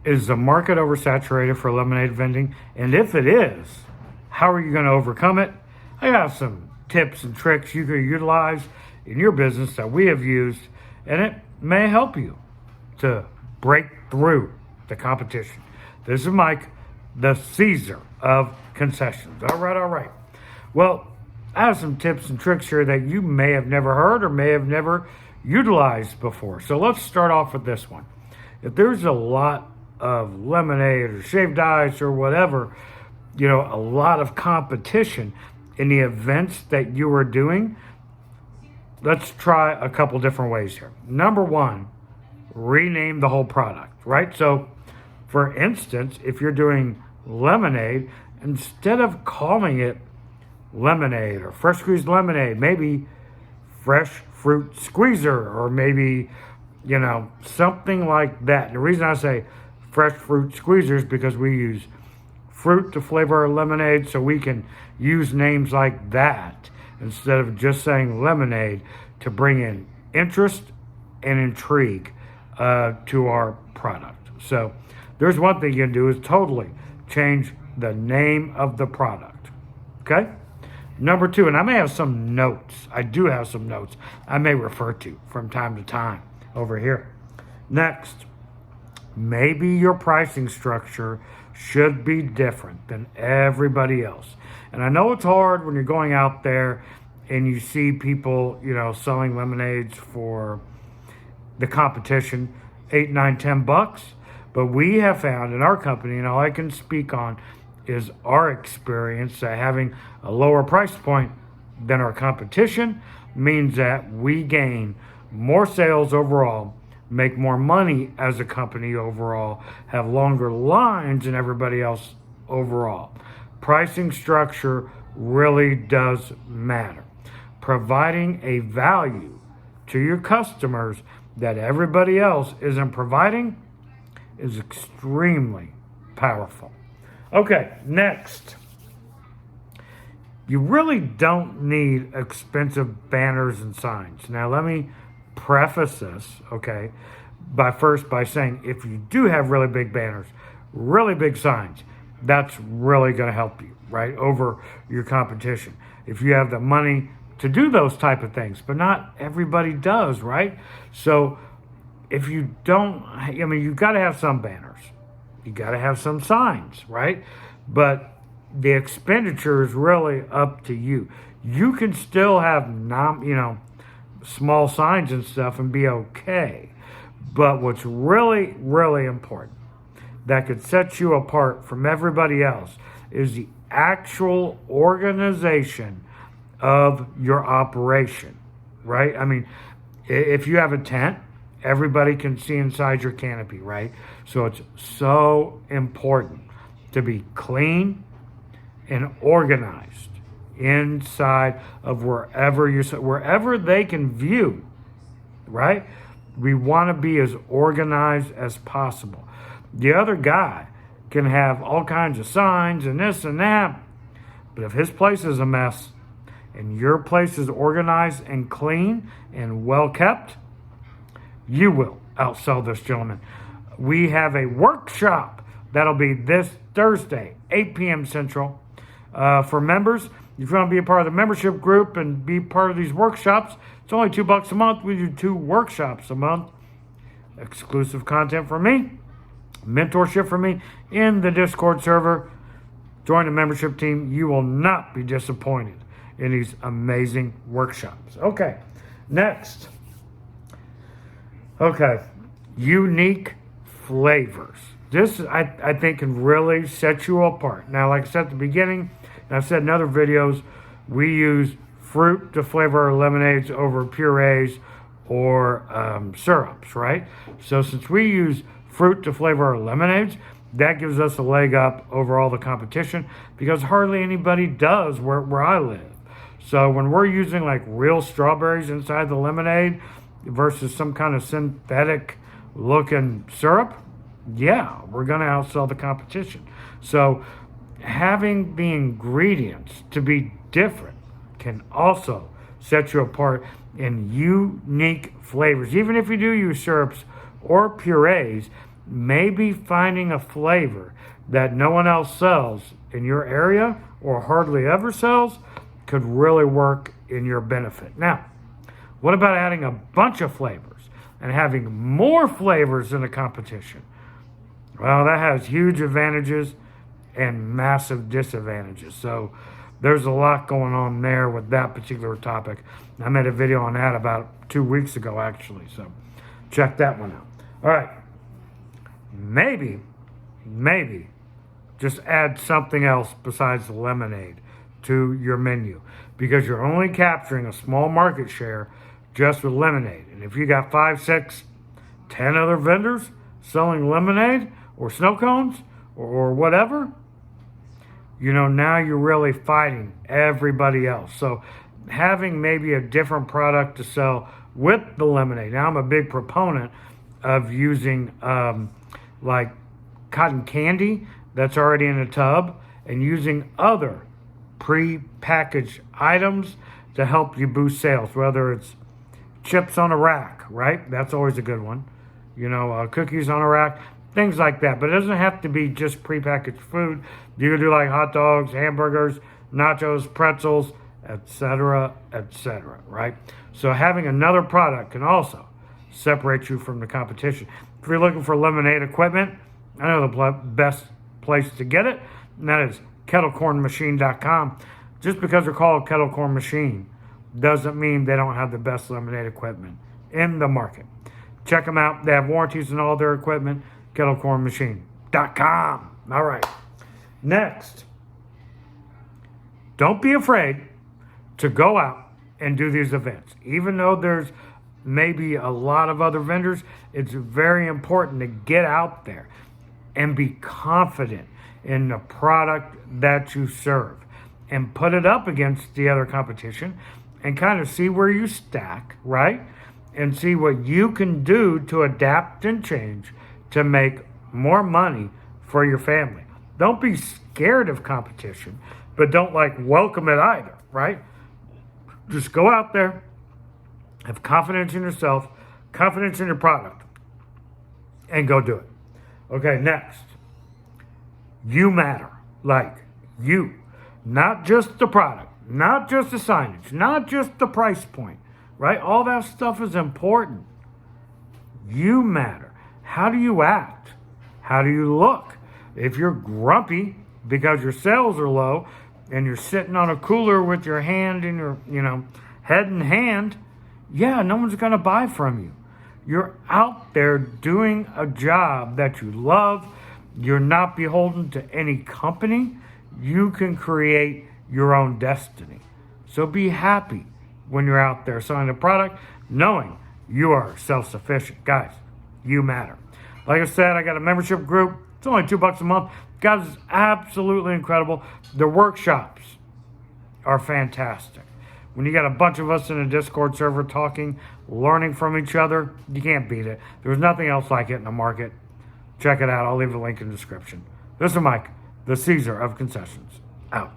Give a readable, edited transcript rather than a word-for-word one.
Is the market oversaturated for lemonade vending? And if it is, how are you going to overcome it? I got some tips and tricks you can utilize in your business that we have used, and it may help you to break through the competition. This is Mike, the Caesar of concessions. All right. Well, I have some tips and tricks here that you may have never heard or may have never utilized before. So let's start off with this one. If there's a lot of lemonade or shaved ice or whatever, a lot of competition in the events that you are doing, let's try a couple different ways here. Number one, rename the whole product, right? So, for instance, if you're doing lemonade, instead of calling it lemonade or fresh squeezed lemonade, maybe fresh fruit squeezer, or maybe, something like that. The reason I say fresh fruit squeezers because we use fruit to flavor our lemonade, so we can use names like that instead of just saying lemonade to bring in interest and intrigue to our product. So there's one thing you can do is totally change the name of the product. Okay? Number two, and I may have some notes. I do have some notes I may refer to from time to time over here. Next, maybe your pricing structure should be different than everybody else. And I know it's hard when you're going out there and you see people, selling lemonades for the competition, $8, $9, $10. But we have found in our company, and all I can speak on is our experience, that having a lower price point than our competition means that we gain more sales overall, make more money as a company overall, have longer lines than everybody else overall. Pricing structure really does matter. Providing a value to your customers that everybody else isn't providing is extremely powerful. Okay, next. You really don't need expensive banners and signs. Now, let me preface this, okay, by saying if you do have really big banners, really big signs, that's really going to help you, right, over your competition. If you have the money to do those type of things, but not everybody does, right? So if you don't, you've got to have some banners. You got to have some signs, right? But the expenditure is really up to you. You can still have small signs and stuff and be okay. But what's really, really important that could set you apart from everybody else is the actual organization of your operation, right? If you have a tent, everybody can see inside your canopy, right? So it's so important to be clean and organized inside of wherever they can view, right? We want to be as organized as possible. The other guy can have all kinds of signs and this and that, but if his place is a mess and your place is organized and clean and well kept, you will outsell this gentleman. We have a workshop that'll be this Thursday, 8 p.m. Central, for members. If you want to be a part of the membership group and be part of these workshops, it's only $2 a month. We do 2 workshops a month. Exclusive content from me, mentorship from me in the Discord server. Join the membership team. You will not be disappointed in these amazing workshops. Okay, next. Okay, unique flavors. This, I think, can really set you apart. Now, like I said at the beginning, and I've said in other videos, we use fruit to flavor our lemonades over purees or syrups, right? So since we use fruit to flavor our lemonades, that gives us a leg up over all the competition because hardly anybody does where I live. So when we're using like real strawberries inside the lemonade versus some kind of synthetic looking syrup, yeah, we're going to outsell the competition. So having the ingredients to be different can also set you apart in unique flavors. Even if you do use syrups or purees, maybe finding a flavor that no one else sells in your area or hardly ever sells could really work in your benefit. Now, what about adding a bunch of flavors and having more flavors than the competition? Well, that has huge advantages and massive disadvantages. So there's a lot going on there with that particular topic. I made a video on that about 2 weeks ago, actually. So check that one out. All right. Maybe, just add something else besides the lemonade to your menu, because you're only capturing a small market share just with lemonade. And if you got 5, 6, 10 other vendors selling lemonade or snow cones or whatever, now you're really fighting everybody else. So having maybe a different product to sell with the lemonade. Now, I'm a big proponent of using like cotton candy that's already in a tub and using other pre-packaged items to help you boost sales, whether it's chips on a rack, right? That's always a good one. Cookies on a rack, things like that. But it doesn't have to be just pre-packaged food. You can do like hot dogs, hamburgers, nachos, pretzels, etc., right? So having another product can also separate you from the competition. If you're looking for lemonade equipment, I know the best place to get it, and that is kettlecornmachine.com. Just because they're called Kettle Corn Machine doesn't mean they don't have the best lemonade equipment in the market. Check them out. They have warranties on all their equipment. kettlecornmachine.com. All right. Next, don't be afraid to go out and do these events. Even though there's maybe a lot of other vendors, it's very important to get out there and be confident in the product that you serve and put it up against the other competition and kind of see where you stack, right? And see what you can do to adapt and change to make more money for your family. Don't be scared of competition, but don't welcome it either, right? Just go out there, have confidence in yourself, confidence in your product, and go do it. Okay, next. You matter. You. Not just the product, not just the signage, not just the price point, right? All that stuff is important. You matter. How do you act? How do you look? If you're grumpy because your sales are low and you're sitting on a cooler with your hand in your, head in hand, yeah, no one's going to buy from you. You're out there doing a job that you love. You're not beholden to any company. You can create your own destiny. So be happy when you're out there selling a product, knowing you are self-sufficient. Guys, you matter. Like I said, I got a membership group. It's only $2 a month. Guys, it's absolutely incredible. The workshops are fantastic. When you got a bunch of us in a Discord server talking, learning from each other, you can't beat it. There's nothing else like it in the market. Check it out. I'll leave a link in the description. This is Mike, the Caesar of Concessions, out.